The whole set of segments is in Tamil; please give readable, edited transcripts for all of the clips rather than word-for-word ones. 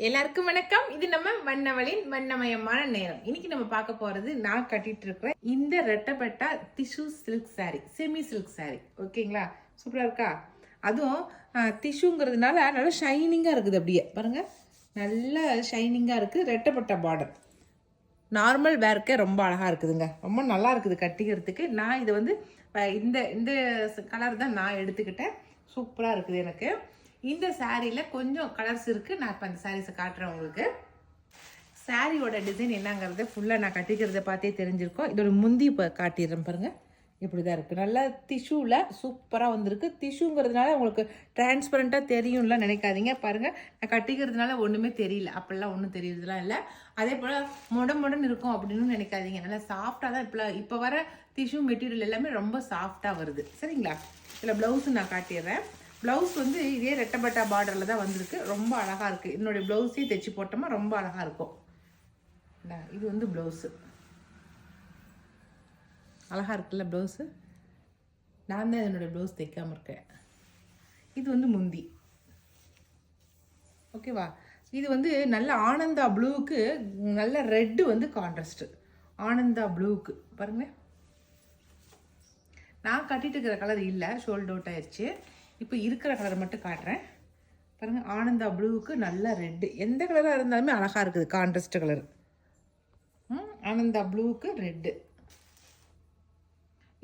எல்லாருக்கும் வணக்கம். இது நம்ம வண்ணவளின் வண்ணமயமான நேரம். இன்னைக்கு நம்ம பார்க்க போறது நான் கட்டிட்டு இருக்கிற இந்த ரெட்டப்பட்டா tissue silk sari, semi silk sari. ஓகேங்களா, சூப்பரா இருக்கா? அதுவும் டிஷ்யூங்கிறதுனால நல்லா ஷைனிங்கா இருக்குது. அப்படியே பாருங்க, நல்லா ஷைனிங்கா இருக்கு. ரெட்டப்பட்டா பார்டர், நார்மல் வேர்க்கே ரொம்ப அழகா இருக்குதுங்க. ரொம்ப நல்லா இருக்குது கட்டிக்கிறதுக்கு. நான் இதை வந்து இந்த இந்த கலர் தான் நான் எடுத்துக்கிட்டேன். சூப்பராக இருக்குது எனக்கு. இந்த சாரியில் கொஞ்சம் கலர்ஸ் இருக்குது. நான் இப்போ அந்த சாரீஸை காட்டுறேன் உங்களுக்கு. சாரியோட டிசைன் என்னங்கிறத ஃபுல்லாக நான் கட்டிக்கிறத பார்த்தே தெரிஞ்சிருக்கோம். இதோட முந்தி இப்போ காட்டிடுறேன் பாருங்கள். இப்படி தான் இருக்குது. நல்லா டிஷ்யூவில் சூப்பராக வந்திருக்கு. டிஷ்யூங்கிறதுனால உங்களுக்கு டிரான்ஸ்பரண்ட்டாக தெரியும்லாம் நினைக்காதீங்க. பாருங்கள், நான் கட்டிக்கிறதுனால ஒன்றுமே தெரியல, அப்படிலாம் ஒன்றும் தெரியறதுலாம் இல்லை. அதே போல் முடன் இருக்கும் அப்படின்னு நினைக்காதீங்க. நல்லா சாஃப்டாக தான் இப்போ வர டிஷ்யூ மெட்டீரியல் எல்லாமே ரொம்ப சாஃப்டாக வருது. சரிங்களா? இதில் ப்ளவுஸு நான் காட்டிடுறேன். ப்ளவுஸ் வந்து இதே ரெட்டப்பட்டா பார்டரில் தான் வந்திருக்கு. ரொம்ப அழகாக இருக்குது. என்னுடைய ப்ளவுஸையும் தைச்சி போட்டோமா ரொம்ப அழகாக இருக்கும். இது வந்து ப்ளவுஸு அழகாக இருக்குல்ல ப்ளவுஸு. நான் தான் என்னுடைய ப்ளவுஸ் தைக்காமல் இருக்கேன். இது வந்து முந்தி. ஓகேவா? இது வந்து நல்ல ஆனந்தா ப்ளூவுக்கு நல்ல ரெட்டு வந்து கான்ட்ராஸ்ட்டு. ஆனந்தா ப்ளூவுக்கு பாருங்கள். நான் கட்டிட்டு இருக்கிற கலர் இல்லை, ஷோல்ட் அவுட் ஆயிடுச்சு. இப்போ இருக்கிற கலர் மட்டும் காட்டுறேன் பாருங்கள். ஆனந்தா ப்ளூவுக்கு நல்ல ரெட்டு. எந்த கலராக இருந்தாலுமே அழகாக இருக்குது, கான்ட்ராஸ்ட் கலர். ஆனந்தா ப்ளூவுக்கு ரெட்டு.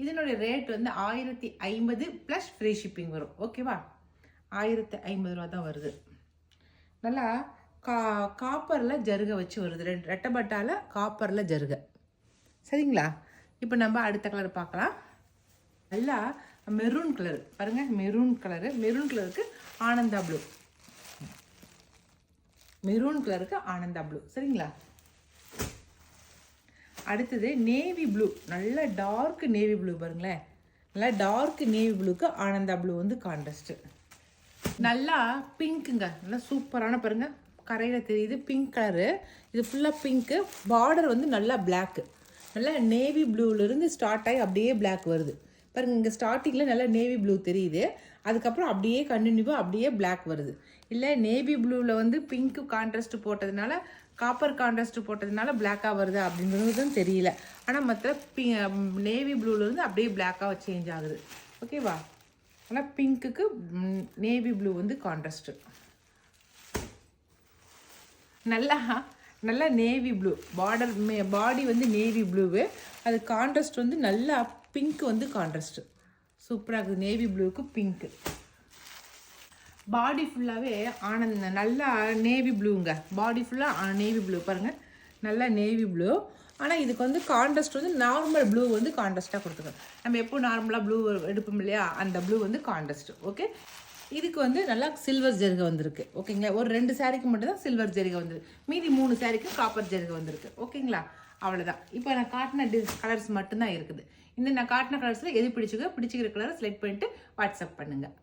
இதனுடைய ரேட் வந்து 1050 ப்ளஸ் ஃப்ரீ ஷிப்பிங் வரும். ஓகேவா? 1050 ரூபா தான் வருது. நல்லா காப்பரில் ஜருகை வச்சு வருது. ரெட்டப்பட்டால காப்பரில் ஜருகை. சரிங்களா? இப்போ நம்ம அடுத்த கலர் பார்க்கலாம். நல்லா மெரூன் கலர் பாருங்கள். மெரூன் கலருக்கு ஆனந்தா ப்ளூ. மெரூன் கலருக்கு ஆனந்தா ப்ளூ. சரிங்களா? அடுத்தது நேவி ப்ளூ. நல்ல டார்க் நேவி ப்ளூ பாருங்களேன். நல்லா டார்க் நேவி ப்ளூக்கு ஆனந்தா ப்ளூ வந்து கான்ட்ராஸ்ட்டு. நல்லா பிங்க்குங்க. நல்லா சூப்பரான பாருங்க, கரையில் தெரியுது பிங்க் கலரு. இது ஃபுல்லாக பிங்க்கு. பார்டர் வந்து நல்லா பிளாக்கு. நல்லா நேவி ப்ளூவிலேருந்து ஸ்டார்ட் ஆகி அப்படியே பிளாக் வருது பாருங்கள். இங்கே ஸ்டார்டிங்கில் நல்லா நேவி ப்ளூ தெரியுது. அதுக்கப்புறம் அப்படியே கண்டினியூவாக அப்படியே பிளாக் வருது. இல்லை நேவி ப்ளூவில் வந்து பிங்க்கு கான்ட்ராஸ்ட் போட்டதுனால, காப்பர் கான்ட்ராஸ்ட் போட்டதுனால பிளாக்காக வருது அப்படின்றதும் தெரியல. ஆனால் மற்ற நேவி ப்ளூவிலேருந்து அப்படியே பிளாக்காக சேஞ்ச் ஆகுது. ஓகேவா? ஆனால் பிங்க்குக்கு நேவி ப்ளூ வந்து கான்ட்ராஸ்ட்டு. நல்லா நேவி ப்ளூ பார்டர், பாடி வந்து நேவி ப்ளூவு. அது கான்ட்ராஸ்ட் வந்து நல்லா பிங்க் வந்து கான்ட்ராஸ்ட்டு. சூப்பராக இருக்குது. Navy ப்ளூவுக்கு pink. பாடி ஃபுல்லாகவே ஆனந்த நல்லா நேவி ப்ளூங்க. பாடி ஃபுல்லாக நேவி ப்ளூ பாருங்கள். நல்லா நேவி ப்ளூ. ஆனால் இதுக்கு வந்து கான்ட்ராஸ்ட் வந்து நார்மல் ப்ளூ வந்து கான்ட்ராஸ்ட்டாக கொடுத்துருக்கோம். நம்ம எப்போ நார்மலாக ப்ளூ எடுப்போம் இல்லையா, அந்த ப்ளூ வந்து கான்ட்ராஸ்ட்டு. ஓகே, இதுக்கு வந்து நல்லா சில்வர் ஜெருகை வந்திருக்கு. ஓகேங்களா? ஒரு 2 சாரிக்கு மட்டும்தான் சில்வர் ஜெருகை வந்திருக்கு. மீதி 3 சாரிக்கு காப்பர் ஜெருகை வந்திருக்கு. ஓகேங்களா? அவ்வளோதான். இப்போ நான் காட்டின கலர்ஸ் மட்டும்தான் இருக்குது. இந்த நான் காட்டின கலர்ஸில் எது பிடிச்சிக்கிற கலரை செலக்ட் பண்ணிட்டு வாட்ஸ்அப் பண்ணுங்கள்.